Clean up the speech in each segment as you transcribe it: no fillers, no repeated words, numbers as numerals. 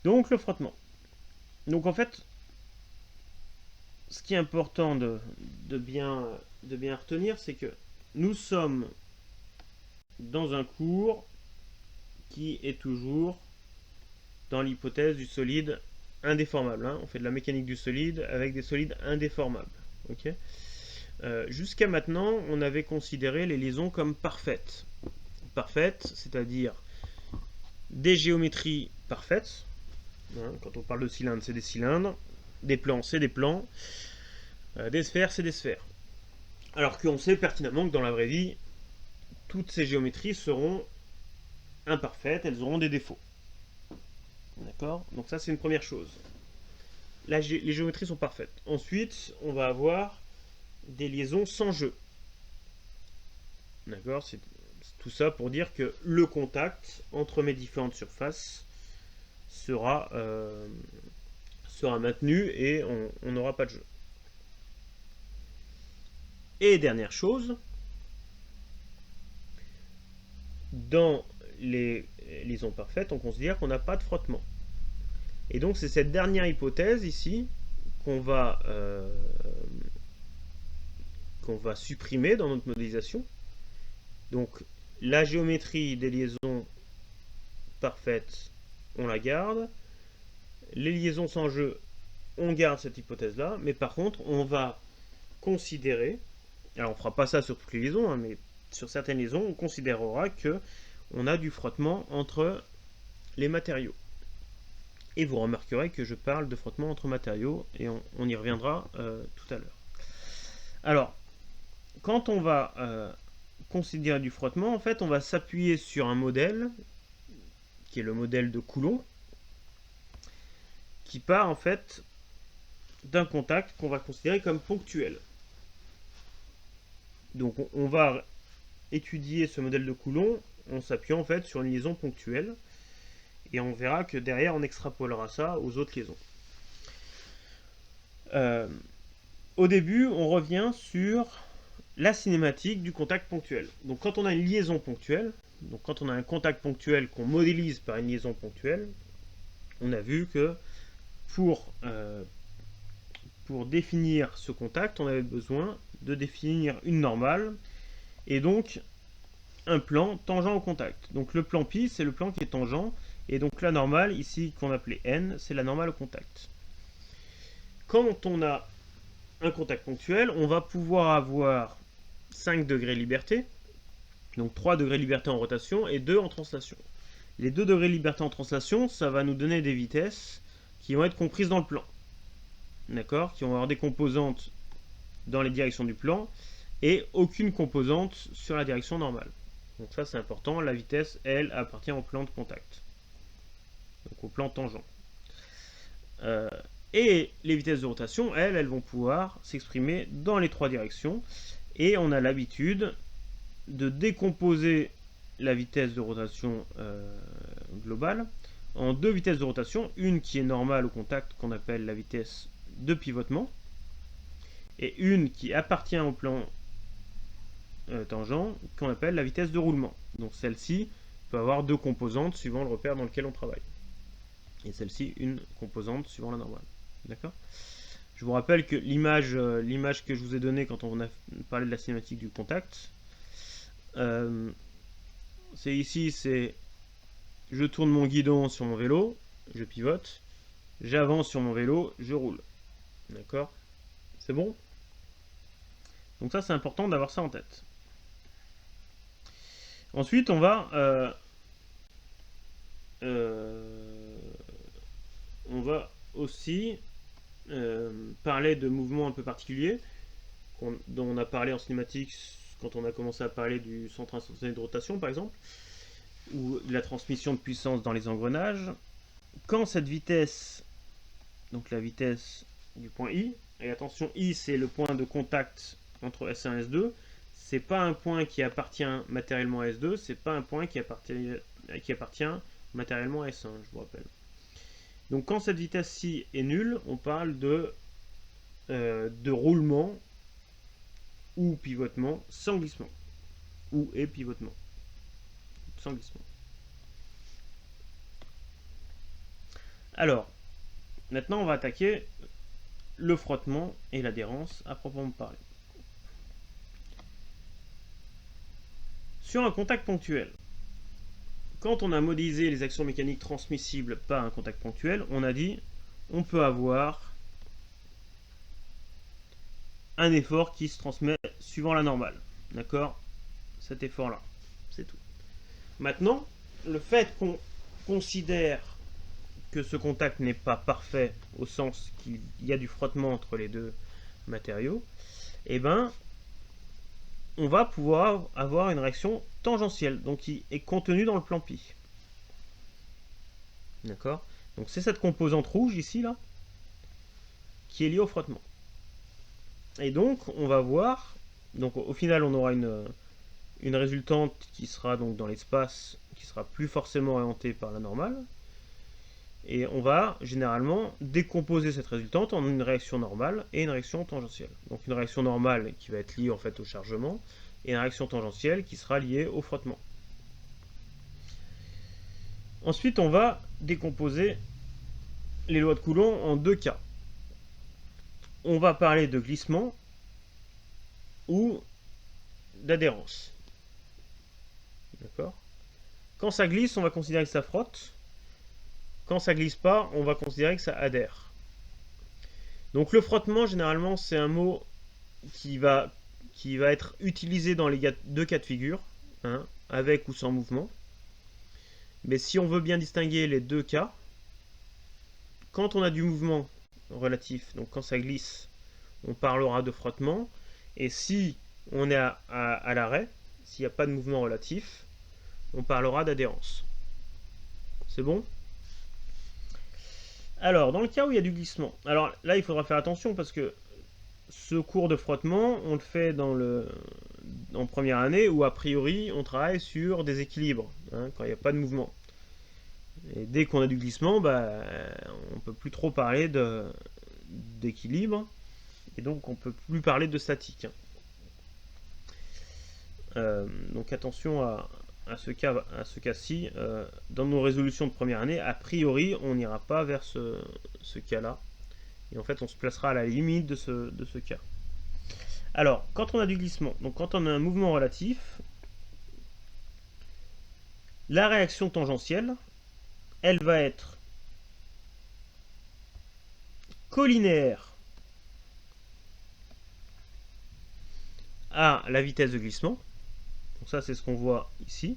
Donc le frottement. Donc en fait, ce qui est important de bien, de bien retenir, c'est que nous sommes dans un cours qui est toujours dans l'hypothèse du solide indéformable. Hein. On fait de la mécanique du solide avec des solides indéformables. Okay. Jusqu'à maintenant, on avait considéré les liaisons comme parfaites. Parfaites, c'est-à-dire des géométries parfaites. Hein. Quand on parle de cylindres, c'est des cylindres. Des plans, c'est des plans. Des sphères, c'est des sphères. Alors qu'on sait pertinemment que dans la vraie vie, toutes ces géométries seront imparfaites, elles auront des défauts. D'accord. Donc ça, c'est une première chose. Les géométries sont parfaites. Ensuite, on va avoir des liaisons sans jeu. D'accord. C'est tout ça pour dire que le contact entre mes différentes surfaces sera maintenu et on n'aura pas de jeu. Et dernière chose, dans les liaisons parfaites, on considère qu'on n'a pas de frottement. Et donc c'est cette dernière hypothèse ici qu'on va supprimer dans notre modélisation. Donc la géométrie des liaisons parfaites, on la garde. Les liaisons sans jeu, on garde cette hypothèse-là. Mais par contre, on va considérer, alors on ne fera pas ça sur toutes les liaisons, hein, mais sur certaines liaisons, on considérera que on a du frottement entre les matériaux. Et vous remarquerez que je parle de frottement entre matériaux, et on y reviendra tout à l'heure. Alors, quand on va considérer du frottement, en fait, on va s'appuyer sur un modèle, qui est le modèle de Coulomb, qui part en fait d'un contact qu'on va considérer comme ponctuel. Donc on va étudier ce modèle de Coulomb en s'appuyant en fait sur une liaison ponctuelle, et on verra que derrière on extrapolera ça aux autres liaisons. Au début, on revient sur la cinématique du contact ponctuel. Donc quand on a une liaison ponctuelle, donc quand on a un contact ponctuel qu'on modélise par une liaison ponctuelle, on a vu que pour définir ce contact, on avait besoin de définir une normale et donc un plan tangent au contact. Donc le plan pi, c'est le plan qui est tangent, et donc la normale, ici qu'on appelait n, c'est la normale au contact. Quand on a un contact ponctuel, on va pouvoir avoir 5 degrés de liberté, donc 3 degrés de liberté en rotation et 2 en translation. Les 2 degrés de liberté en translation, ça va nous donner des vitesses qui vont être comprises dans le plan. D'accord, qui vont avoir des composantes dans les directions du plan et aucune composante sur la direction normale. Donc ça c'est important, la vitesse elle appartient au plan de contact, donc au plan tangent. Et les vitesses de rotation elles vont pouvoir s'exprimer dans les 3 directions, et on a l'habitude de décomposer la vitesse de rotation globale en 2 vitesses de rotation, une qui est normale au contact qu'on appelle la vitesse de pivotement, et une qui appartient au plan tangent qu'on appelle la vitesse de roulement. Donc celle-ci peut avoir 2 composantes suivant le repère dans lequel on travaille, et celle-ci une composante suivant la normale. D'accord ? Je vous rappelle que l'image que je vous ai donnée quand on a parlé de la cinématique du contact, c'est ici, c'est je tourne mon guidon sur mon vélo, je pivote, j'avance sur mon vélo, je roule. D'accord ? C'est bon ? Donc ça c'est important d'avoir ça en tête. Ensuite on va aussi parler de mouvements un peu particuliers dont on a parlé en cinématique quand on a commencé à parler du centre instantané de rotation par exemple, ou de la transmission de puissance dans les engrenages. Quand cette vitesse, donc la vitesse du point I, et attention, I c'est le point de contact entre S1 et S2, c'est pas un point qui appartient matériellement à S2, c'est pas un point qui appartient matériellement à S1, je vous rappelle. Donc quand cette vitesse-ci est nulle, on parle de roulement ou pivotement sans glissement, ou et pivotement sans glissement. Alors, maintenant on va attaquer le frottement et l'adhérence à proprement parler. Sur un contact ponctuel, quand on a modélisé les actions mécaniques transmissibles par un contact ponctuel, on a dit on peut avoir un effort qui se transmet suivant la normale. D'accord? Cet effort-là, c'est tout. Maintenant, le fait qu'on considère que ce contact n'est pas parfait au sens qu'il y a du frottement entre les deux matériaux, eh ben, on va pouvoir avoir une réaction tangentielle, donc qui est contenue dans le plan pi. D'accord? Donc c'est cette composante rouge ici, là, qui est liée au frottement. Et donc, on va voir, donc au final, on aura une résultante qui sera donc dans l'espace, qui sera plus forcément orientée par la normale. Et on va généralement décomposer cette résultante en une réaction normale et une réaction tangentielle. Donc une réaction normale qui va être liée en fait au chargement et une réaction tangentielle qui sera liée au frottement. Ensuite, on va décomposer les lois de Coulomb en deux cas. On va parler de glissement ou d'adhérence. D'accord? Quand ça glisse, on va considérer que ça frotte. Quand ça glisse pas, on va considérer que ça adhère. Donc le frottement, généralement, c'est un mot qui va être utilisé dans les deux cas de figure, hein, avec ou sans mouvement. Mais si on veut bien distinguer les deux cas, quand on a du mouvement relatif, donc quand ça glisse, on parlera de frottement. Et si on est à l'arrêt, s'il n'y a pas de mouvement relatif, on parlera d'adhérence. C'est bon? Alors, dans le cas où il y a du glissement, alors là, il faudra faire attention parce que ce cours de frottement, on le fait en première année où a priori on travaille sur des équilibres, hein, quand il n'y a pas de mouvement. Et dès qu'on a du glissement, bah, on ne peut plus trop parler d'équilibre et donc on ne peut plus parler de statique. Donc attention à ce cas-ci. Dans nos résolutions de première année, a priori on n'ira pas vers ce cas-là. Et en fait on se placera à la limite de ce cas. Alors, quand on a du glissement, donc quand on a un mouvement relatif, la réaction tangentielle, elle va être collinéaire à la vitesse de glissement. Donc ça, c'est ce qu'on voit ici.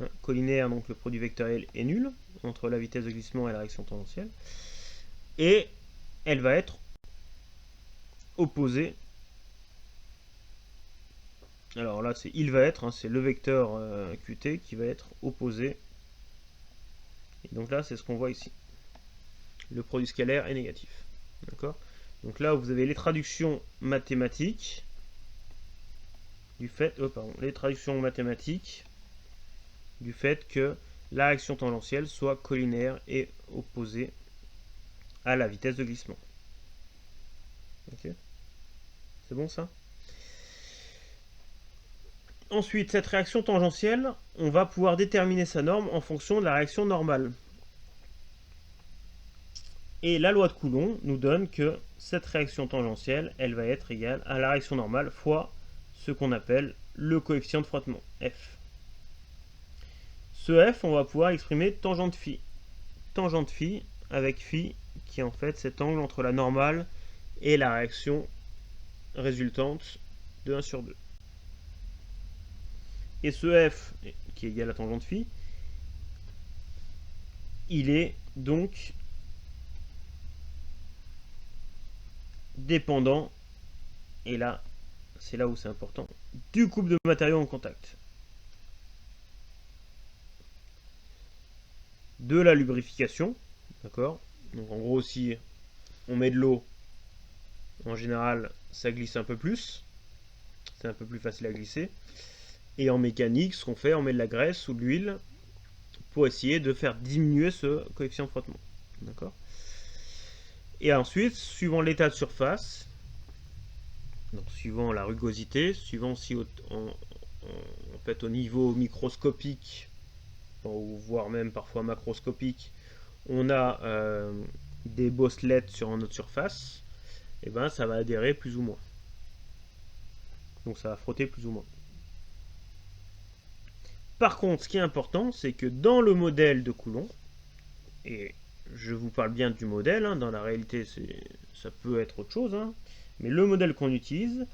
Hein, collinéaire, donc le produit vectoriel est nul entre la vitesse de glissement et la réaction tangentielle. Et elle va être opposée. Alors là, c'est il va être, hein, c'est le vecteur QT qui va être opposé. Et donc là, c'est ce qu'on voit ici. Le produit scalaire est négatif. D'accord? Donc là, vous avez les traductions mathématiques du fait, les traductions mathématiques du fait que la réaction tangentielle soit collinéaire et opposée à la vitesse de glissement. Ok? C'est bon ça? Ensuite, cette réaction tangentielle, on va pouvoir déterminer sa norme en fonction de la réaction normale. Et la loi de Coulomb nous donne que cette réaction tangentielle, elle va être égale à la réaction normale fois ce qu'on appelle le coefficient de frottement, F. Ce F, on va pouvoir exprimer tangente phi. Tangente phi avec phi qui est en fait cet angle entre la normale et la réaction résultante de 1 sur 2. Et ce F, qui est égal à tangente phi, il est donc dépendant, et là, c'est là où c'est important, du couple de matériaux en contact. De la lubrification, d'accord? Donc en gros, si on met de l'eau, en général, ça glisse un peu plus. C'est un peu plus facile à glisser. Et en mécanique, ce qu'on fait, on met de la graisse ou de l'huile pour essayer de faire diminuer ce coefficient de frottement. D'accord? Et ensuite, suivant l'état de surface, donc suivant la rugosité, suivant si en fait au niveau microscopique, ou voire même parfois macroscopique, on a des bosselets sur notre surface, et ben ça va adhérer plus ou moins. Donc ça va frotter plus ou moins. Par contre, ce qui est important, c'est que dans le modèle de Coulomb, et je vous parle bien du modèle, hein, dans la réalité ça peut être autre chose, hein, mais le modèle qu'on utilise,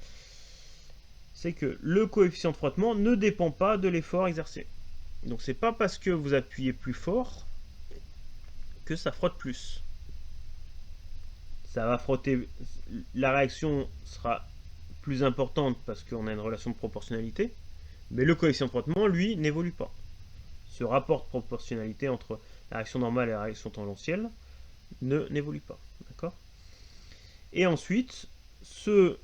c'est que le coefficient de frottement ne dépend pas de l'effort exercé. Donc c'est pas parce que vous appuyez plus fort que ça frotte plus. Ça va frotter, la réaction sera plus importante parce qu'on a une relation de proportionnalité, mais le coefficient de frottement, lui, n'évolue pas. Ce rapport de proportionnalité entre la réaction normale et la réaction tangentielle n'évolue pas. D'accord ? Et ensuite, ce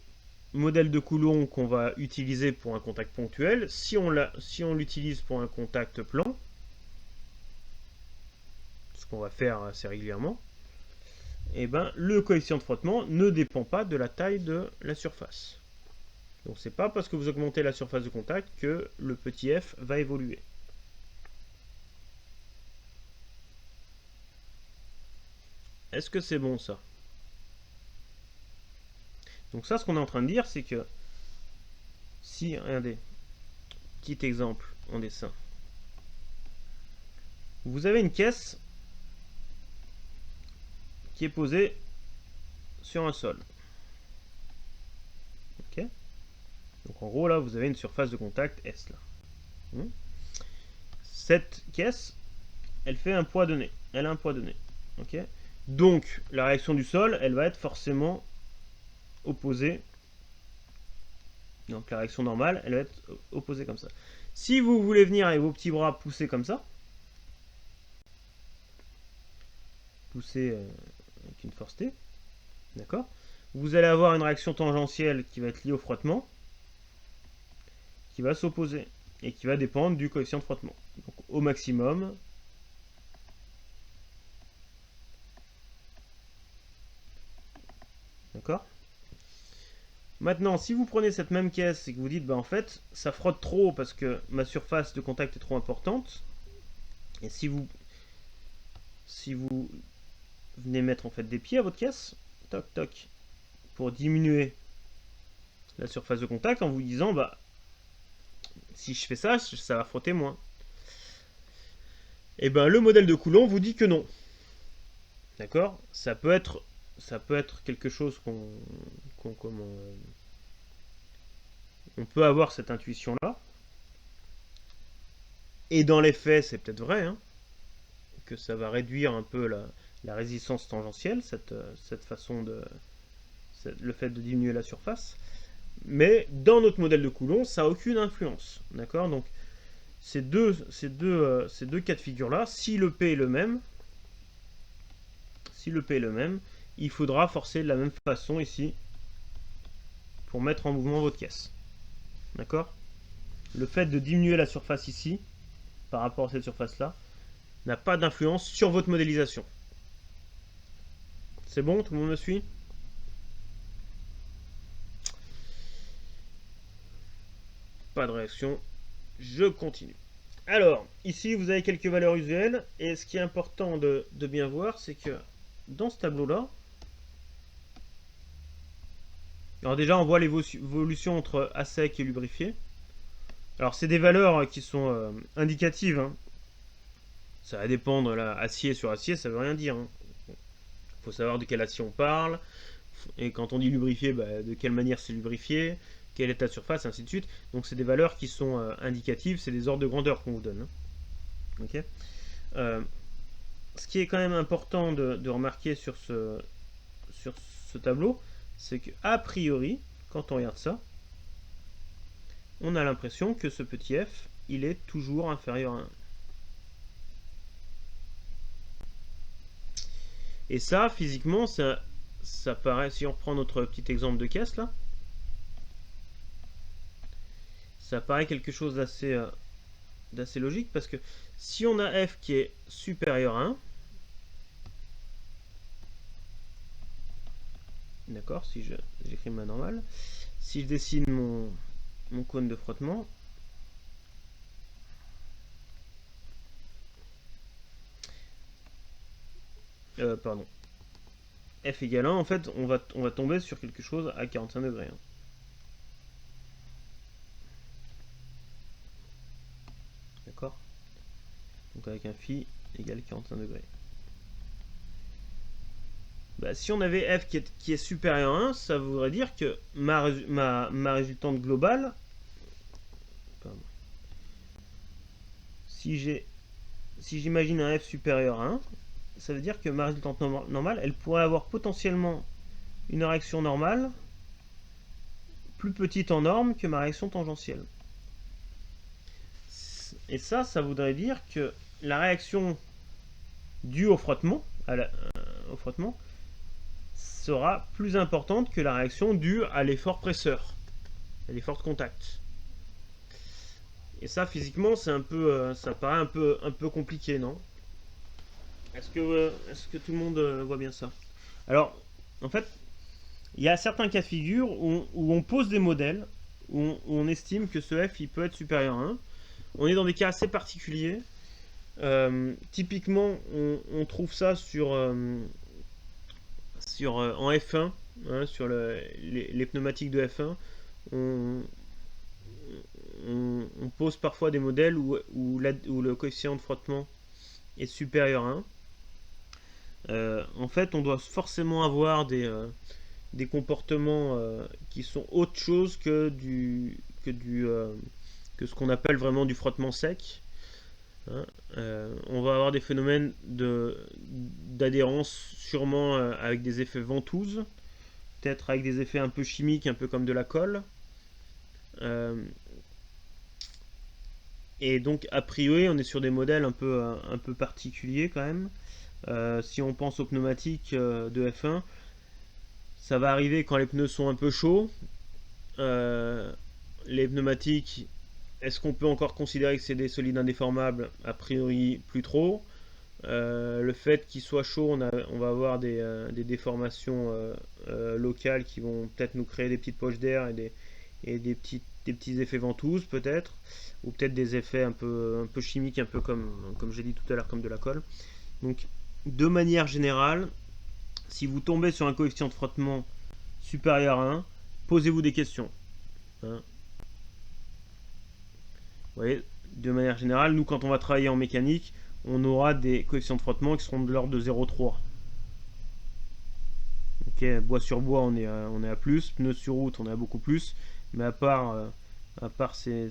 modèle de Coulomb qu'on va utiliser pour un contact ponctuel, si on l'utilise pour un contact plan, ce qu'on va faire assez régulièrement, et ben, le coefficient de frottement ne dépend pas de la taille de la surface. Donc c'est pas parce que vous augmentez la surface de contact que le petit f va évoluer. Est-ce que c'est bon ça? Donc ça, ce qu'on est en train de dire, c'est que si, regardez, petit exemple en dessin, vous avez une caisse qui est posée sur un sol. Ok? Donc en gros là, vous avez une surface de contact S là. Cette caisse, elle fait un poids donné. Elle a un poids donné. Ok? Donc la réaction du sol, elle va être forcément opposée. Donc la réaction normale, elle va être opposée comme ça. Si vous voulez venir avec vos petits bras pousser comme ça, pousser avec une force T, d'accord, vous allez avoir une réaction tangentielle qui va être liée au frottement, qui va s'opposer et qui va dépendre du coefficient de frottement. Donc au maximum, d'accord. Maintenant, si vous prenez cette même caisse et que vous dites, bah en fait, ça frotte trop parce que ma surface de contact est trop importante, et si vous venez mettre en fait des pieds à votre caisse, toc toc, pour diminuer la surface de contact en vous disant, bah si je fais ça, ça va frotter moins. Et ben le modèle de Coulomb vous dit que non. D'accord ? Ça peut être quelque chose on peut avoir cette intuition là. Et dans les faits, c'est peut-être vrai, hein, que ça va réduire un peu la résistance tangentielle, cette façon le fait de diminuer la surface. Mais dans notre modèle de Coulomb, ça n'a aucune influence. D'accord ? Donc ces deux cas de figure là, si le P est le même, il faudra forcer de la même façon ici pour mettre en mouvement votre caisse. D'accord ? Le fait de diminuer la surface ici par rapport à cette surface là n'a pas d'influence sur votre modélisation. C'est bon, tout le monde me suit? Pas de réaction, je continue. Alors, ici vous avez quelques valeurs usuelles, et ce qui est important de bien voir, c'est que dans ce tableau-là, alors déjà on voit l'évolution entre à sec et lubrifié. Alors c'est des valeurs qui sont indicatives, hein. Ça va dépendre, là, acier sur acier, ça veut rien dire, hein. Il faut savoir de quel acier on parle, et quand on dit lubrifié, bah, de quelle manière c'est lubrifié, quel est la surface, ainsi de suite. Donc c'est des valeurs qui sont indicatives, c'est des ordres de grandeur qu'on vous donne, hein. Okay. Ce qui est quand même important de remarquer sur ce tableau, c'est qu'a priori, quand on regarde ça, on a l'impression que ce petit f, il est toujours inférieur à 1. Et ça, physiquement, ça paraît, si on reprend notre petit exemple de caisse là, ça paraît quelque chose d'assez logique, parce que si on a f qui est supérieur à 1, d'accord, si j'écris ma normale, si je dessine mon cône de frottement, pardon, F égale 1, en fait, on va tomber sur quelque chose à 45 degrés. Hein. D'accord? Donc avec un phi égale 45 degrés. Bah, si on avait f qui est supérieur à 1, ça voudrait dire que ma résultante globale, pardon, si j'imagine un f supérieur à 1, ça veut dire que ma résultante normale, elle pourrait avoir potentiellement une réaction normale plus petite en norme que ma réaction tangentielle. Et ça voudrait dire que la réaction due au frottement, sera plus importante que la réaction due à l'effort presseur, à l'effort de contact. Et ça, physiquement, c'est un peu, ça paraît un peu compliqué, non? Est-ce que tout le monde voit bien ça? Alors, en fait, il y a certains cas de figure où on pose des modèles, où on estime que ce f il peut être supérieur à 1. On est dans des cas assez particuliers. Typiquement, on trouve ça en F1, hein, sur les pneumatiques de F1. On pose parfois des modèles où le coefficient de frottement est supérieur à 1. En fait, on doit forcément avoir des comportements qui sont autre chose que ce qu'on appelle vraiment du frottement sec. Hein. On va avoir des phénomènes d'adhérence sûrement avec des effets ventouses, peut-être avec des effets un peu chimiques, un peu comme de la colle. Et donc a priori on est sur des modèles un peu particuliers quand même. Si on pense aux pneumatiques de F1, ça va arriver quand les pneus sont un peu chauds. Les pneumatiques, est-ce qu'on peut encore considérer que c'est des solides indéformables? A priori plus trop. Le fait qu'il soit chaud, on va avoir des déformations locales qui vont peut-être nous créer des petites poches d'air et des petits effets ventouses peut-être, ou peut-être des effets un peu chimiques, un peu comme j'ai dit tout à l'heure, comme de la colle. Donc de manière générale, si vous tombez sur un coefficient de frottement supérieur à 1, posez-vous des questions. Hein. Vous voyez, de manière générale, nous quand on va travailler en mécanique, on aura des coefficients de frottement qui seront de l'ordre de 0,3. Okay, bois sur bois, on est à plus, pneus sur route, on est à beaucoup plus, mais à part ces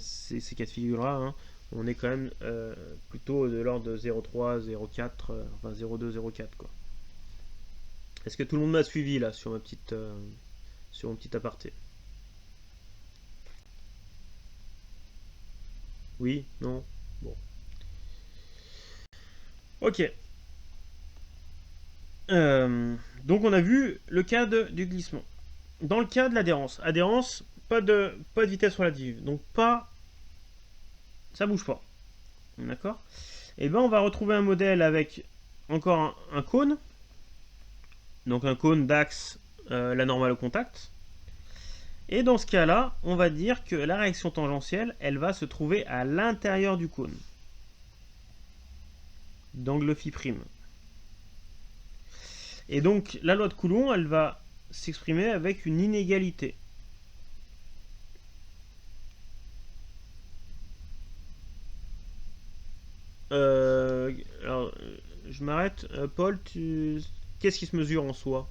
cas de figure-là, hein, on est quand même plutôt de l'ordre de 0,3, 0,4, enfin 0,2, 0,4 quoi. Est-ce que tout le monde m'a suivi là sur mon petit aparté? Oui? Non? Bon. Ok. Donc on a vu le cas du glissement. Dans le cas de l'adhérence, pas de vitesse relative, donc ça bouge pas. D'accord? Et ben on va retrouver un modèle avec encore un cône, donc un cône d'axe, la normale au contact. Et dans ce cas-là, on va dire que la réaction tangentielle, elle va se trouver à l'intérieur du cône, d'angle phi prime. Et donc la loi de Coulomb, elle va s'exprimer avec une inégalité. Alors, je m'arrête. Paul, qu'est-ce qui se mesure en soi?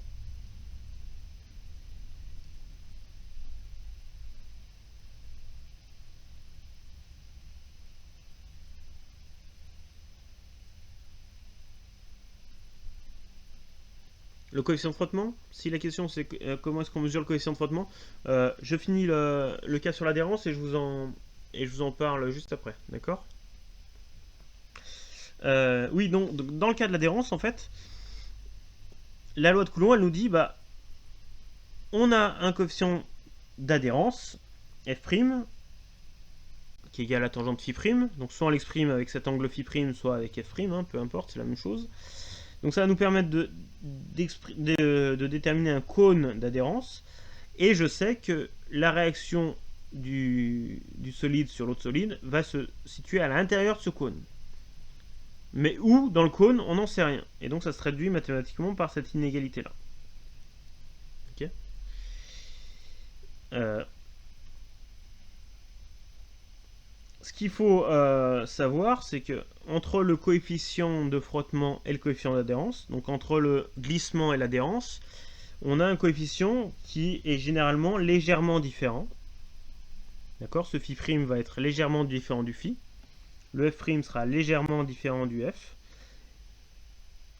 Le coefficient de frottement? Si la question c'est comment est-ce qu'on mesure le coefficient de frottement, je finis le cas sur l'adhérence et je vous en parle juste après, d'accord? Oui, donc dans le cas de l'adhérence, en fait, la loi de Coulomb, elle nous dit, bah, on a un coefficient d'adhérence, f', qui est égal à la tangente phi', donc soit on l'exprime avec cet angle phi', soit avec f', hein, peu importe, c'est la même chose. Donc ça va nous permettre de déterminer un cône d'adhérence, et je sais que la réaction du solide sur l'autre solide va se situer à l'intérieur de ce cône. Mais où dans le cône, on n'en sait rien. Et donc ça se traduit mathématiquement par cette inégalité-là. Ok. Ce qu'il faut savoir, c'est que entre le coefficient de frottement et le coefficient d'adhérence, donc entre le glissement et l'adhérence, on a un coefficient qui est généralement légèrement différent. D'accord? Ce phi' va être légèrement différent du phi. Le f' sera légèrement différent du f.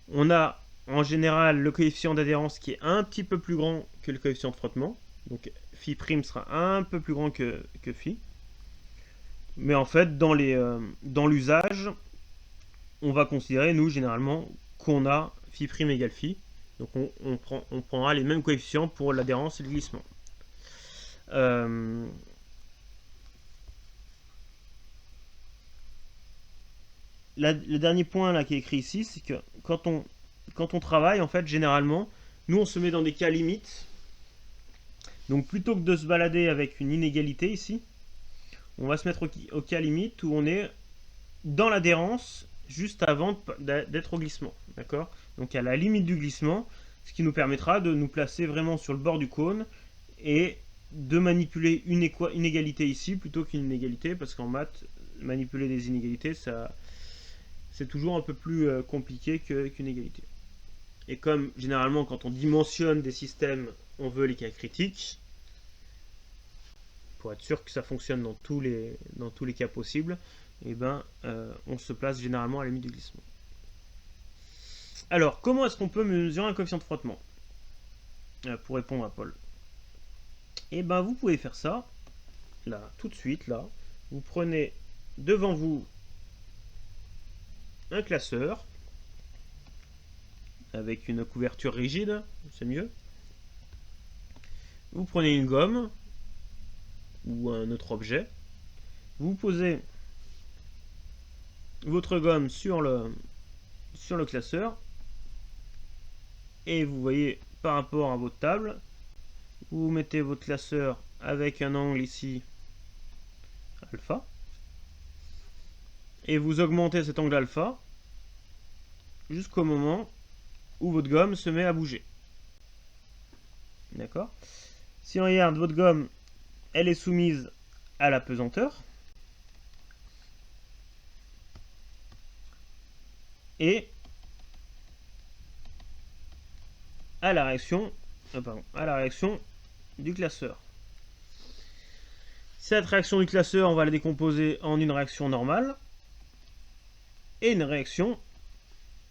On a en général le coefficient d'adhérence qui est un petit peu plus grand que le coefficient de frottement. Donc phi' sera un peu plus grand que phi. Mais en fait, dans l'usage, on va considérer, nous, généralement, qu'on a phi' égale phi. Donc on prendra les mêmes coefficients pour l'adhérence et le glissement. Le dernier point là qui est écrit ici, c'est que quand on travaille, en fait, généralement, nous, on se met dans des cas limites. Donc plutôt que de se balader avec une inégalité ici, on va se mettre au cas limite où on est dans l'adhérence juste avant d'être au glissement. D'accord? Donc à la limite du glissement, ce qui nous permettra de nous placer vraiment sur le bord du cône et de manipuler une égalité ici plutôt qu'une inégalité, parce qu'en maths, manipuler des inégalités, c'est toujours un peu plus compliqué qu'une égalité. Et comme généralement quand on dimensionne des systèmes, on veut les cas critiques, pour être sûr que ça fonctionne dans tous les cas possibles, et ben, on se place généralement à la limite du glissement. Alors, comment est-ce qu'on peut mesurer un coefficient de frottement pour répondre à Paul? Et ben, vous pouvez faire ça, là, tout de suite, là. Vous prenez devant vous un classeur avec une couverture rigide, c'est mieux. Vous prenez une gomme ou un autre objet. Vous posez votre gomme sur le classeur et vous voyez par rapport à votre table, vous mettez votre classeur avec un angle ici alpha et vous augmentez cet angle alpha jusqu'au moment où votre gomme se met à bouger. D'accord? Si on regarde votre gomme, elle est soumise à la pesanteur et à la réaction du classeur. Cette réaction du classeur, on va la décomposer en une réaction normale et une réaction.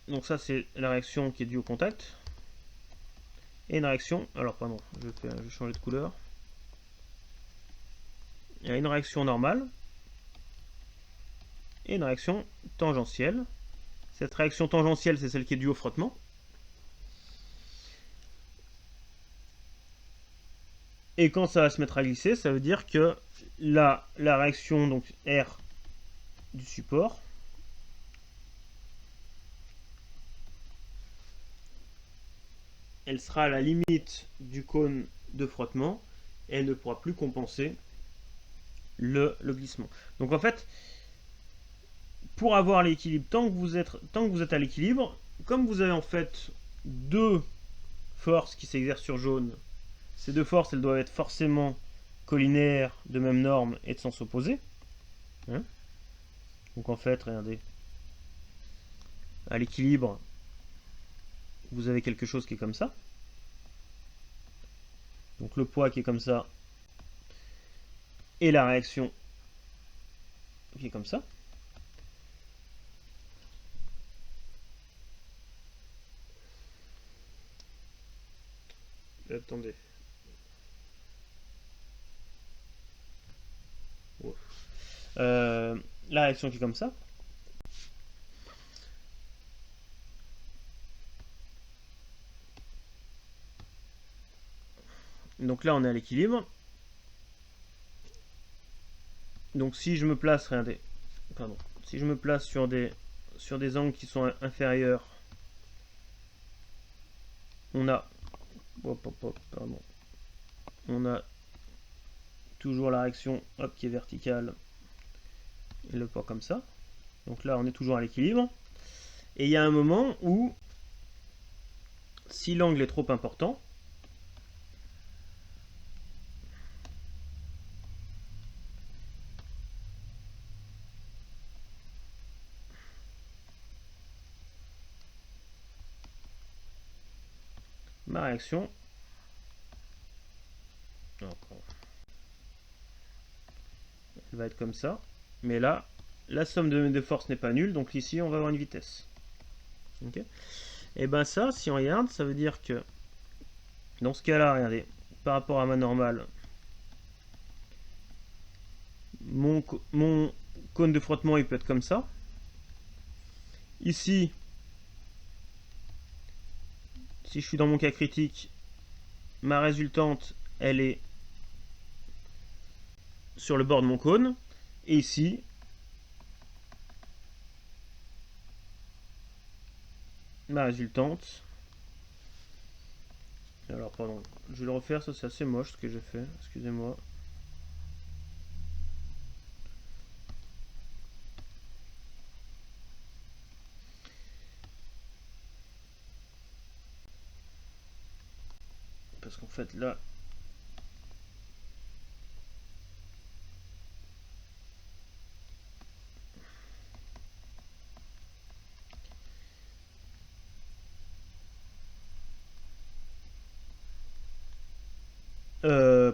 Donc ça, c'est la réaction qui est due au contact. Et une réaction. Alors, pardon, je vais changer de couleur. Il y a une réaction normale et une réaction tangentielle. Cette réaction tangentielle, c'est celle qui est due au frottement. Et quand ça va se mettre à glisser, ça veut dire que la réaction donc R du support elle sera à la limite du cône de frottement et elle ne pourra plus compenser le glissement. Donc en fait, pour avoir l'équilibre, tant que vous êtes à l'équilibre, comme vous avez en fait deux forces qui s'exercent sur jaune, ces deux forces, elles doivent être forcément collinaires, de même norme et de sens opposé. Hein? Donc en fait, regardez, à l'équilibre, vous avez quelque chose qui est comme ça. Donc le poids qui est comme ça, et la réaction qui est comme ça. Attendez. La réaction qui est comme ça. Donc là, on est à l'équilibre. Donc si je me place, regardez, pardon, si je me place sur des angles qui sont inférieurs, on a, pardon, on a toujours la réaction hop, qui est verticale et le poids comme ça. Donc là, on est toujours à l'équilibre. Et il y a un moment où, si l'angle est trop important, ma réaction elle va être comme ça. Mais là, la somme de mes deux forces n'est pas nulle, donc ici on va avoir une vitesse. Okay. Et ben ça, si on regarde, ça veut dire que dans ce cas-là, regardez, par rapport à ma normale, mon cône de frottement il peut être comme ça. Ici, si je suis dans mon cas critique, ma résultante elle est sur le bord de mon cône. Et ici, ma résultante. Alors, pardon, je vais le refaire, ça c'est assez moche ce que j'ai fait, excusez-moi. Parce qu'en fait là,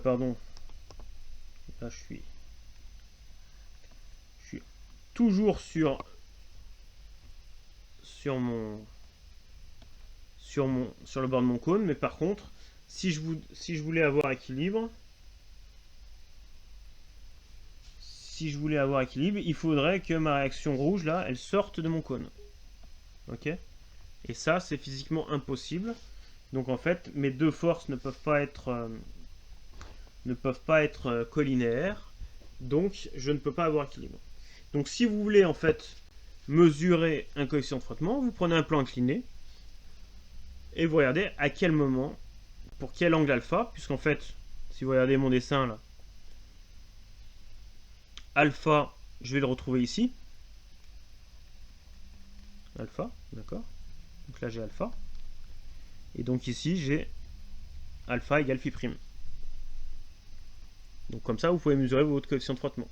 pardon, là je suis toujours sur le bord de mon cône, mais par contre, si je voulais avoir équilibre, il faudrait que ma réaction rouge là, elle sorte de mon cône. Ok? Et ça, c'est physiquement impossible. Donc en fait, mes deux forces ne peuvent pas être collinéaires. Donc je ne peux pas avoir équilibre. Donc si vous voulez en fait mesurer un coefficient de frottement, vous prenez un plan incliné et vous regardez à quel moment, pour quel angle alpha, puisqu'en fait, si vous regardez mon dessin là, alpha, je vais le retrouver ici. Alpha, d'accord. Donc là j'ai alpha. Et donc ici j'ai alpha égale phi prime. Donc comme ça, vous pouvez mesurer votre coefficient de frottement.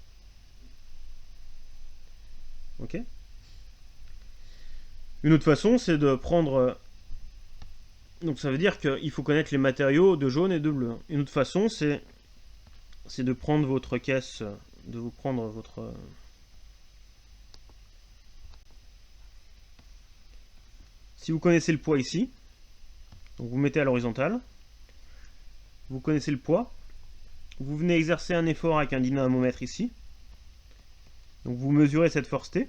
Ok. Une autre façon, c'est de prendre... Donc ça veut dire qu'il faut connaître les matériaux de jaune et de bleu. Une autre façon, c'est de prendre votre caisse, de vous prendre votre... Si vous connaissez le poids ici, donc vous mettez à l'horizontale, vous connaissez le poids, vous venez exercer un effort avec un dynamomètre ici, donc vous mesurez cette force T.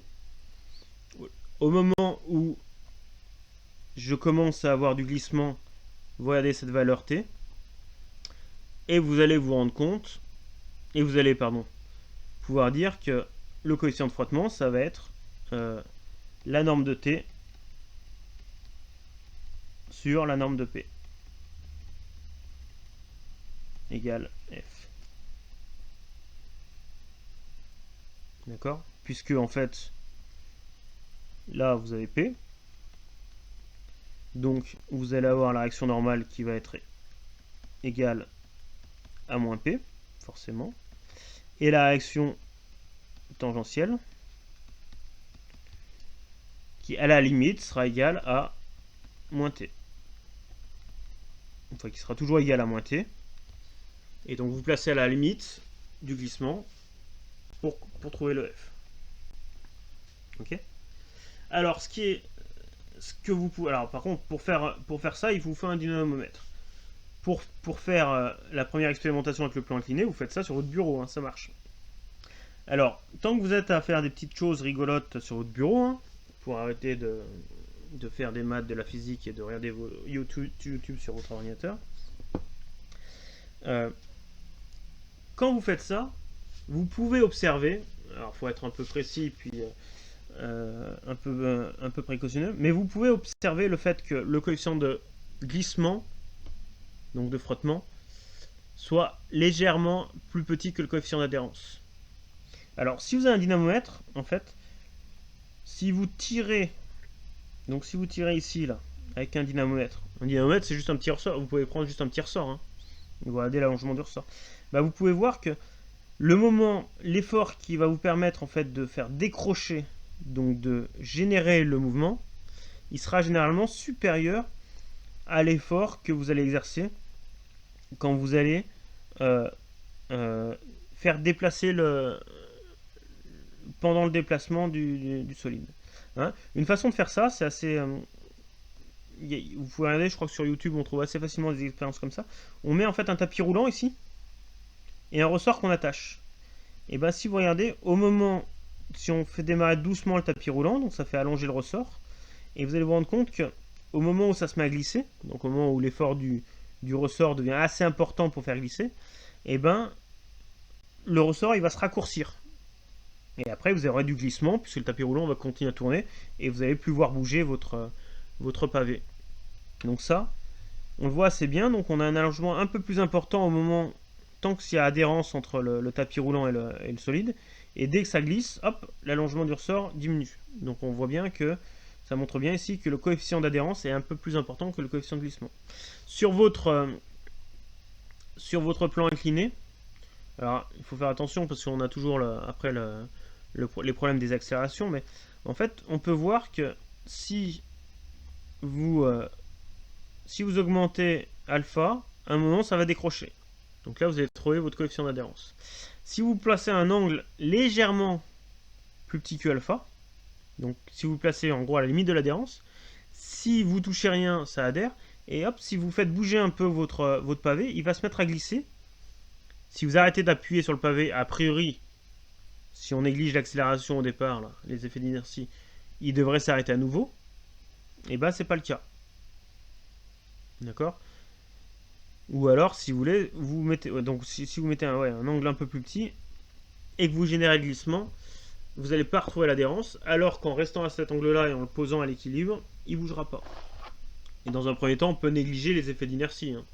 Au moment où je commence à avoir du glissement, vous regardez cette valeur T, et vous allez vous rendre compte, et vous allez, pouvoir dire que le coefficient de frottement, ça va être la norme de T sur la norme de P égale F. D'accord? Puisque en fait, là vous avez P. Donc vous allez avoir la réaction normale qui va être égale à moins P, forcément. Et la réaction tangentielle, qui à la limite sera égale à moins T. Enfin, qui sera toujours égal à moins T. Et donc vous placez à la limite du glissement pour trouver le F. Ok? Alors, ce que vous pouvez... Alors, par contre, pour faire ça, il vous faut un dynamomètre. Pour faire la première expérimentation avec le plan incliné, vous faites ça sur votre bureau, hein, ça marche. Alors, tant que vous êtes à faire des petites choses rigolotes sur votre bureau, hein, pour arrêter de faire des maths, de la physique et de regarder vos YouTube sur votre ordinateur, quand vous faites ça, vous pouvez observer, alors il faut être un peu précis puis un peu précautionneux, mais vous pouvez observer le fait que le coefficient de glissement, donc de frottement, soit légèrement plus petit que le coefficient d'adhérence. Alors si vous avez un dynamomètre, en fait, si vous tirez Donc si vous tirez ici, là, avec un dynamomètre c'est juste un petit ressort, vous pouvez prendre juste un petit ressort, hein. Regardez l'allongement du ressort. Bah, vous pouvez voir que l'effort qui va vous permettre en fait de faire décrocher, donc de générer le mouvement, il sera généralement supérieur à l'effort que vous allez exercer quand vous allez euh, faire déplacer pendant le déplacement du solide. Hein. Une façon de faire ça, c'est assez... vous pouvez regarder, je crois que sur YouTube, on trouve assez facilement des expériences comme ça. On met en fait un tapis roulant ici, et un ressort qu'on attache. Et bien si vous regardez, au moment, si on fait démarrer doucement le tapis roulant, donc ça fait allonger le ressort, et vous allez vous rendre compte que au moment où ça se met à glisser, donc au moment où l'effort du ressort devient assez important pour faire glisser, et ben le ressort il va se raccourcir. Et après vous aurez du glissement, puisque le tapis roulant va continuer à tourner, et vous n'allez plus voir bouger votre pavé. Donc ça, on le voit assez bien, donc on a un allongement un peu plus important au moment, tant qu'il y a adhérence entre le tapis roulant et le solide, et dès que ça glisse, hop, l'allongement du ressort diminue. Donc on voit bien que ça montre bien ici que le coefficient d'adhérence est un peu plus important que le coefficient de glissement. Sur votre plan incliné, alors il faut faire attention parce qu'on a toujours après les problèmes des accélérations, mais en fait on peut voir que si vous augmentez alpha, à un moment ça va décrocher. Donc là vous allez trouver votre coefficient d'adhérence. Si vous placez un angle légèrement plus petit que alpha, donc si vous placez en gros à la limite de l'adhérence, si vous touchez rien, ça adhère, et hop, si vous faites bouger un peu votre pavé, il va se mettre à glisser. Si vous arrêtez d'appuyer sur le pavé, a priori, si on néglige l'accélération au départ, là, les effets d'inertie, il devrait s'arrêter à nouveau. Et bah c'est pas le cas. D'accord. Ou alors, si vous voulez, vous mettez, donc si vous mettez un angle un peu plus petit et que vous générez le glissement, vous n'allez pas retrouver l'adhérence, alors qu'en restant à cet angle-là et en le posant à l'équilibre, il ne bougera pas. Et dans un premier temps, on peut négliger les effets d'inertie. Hein.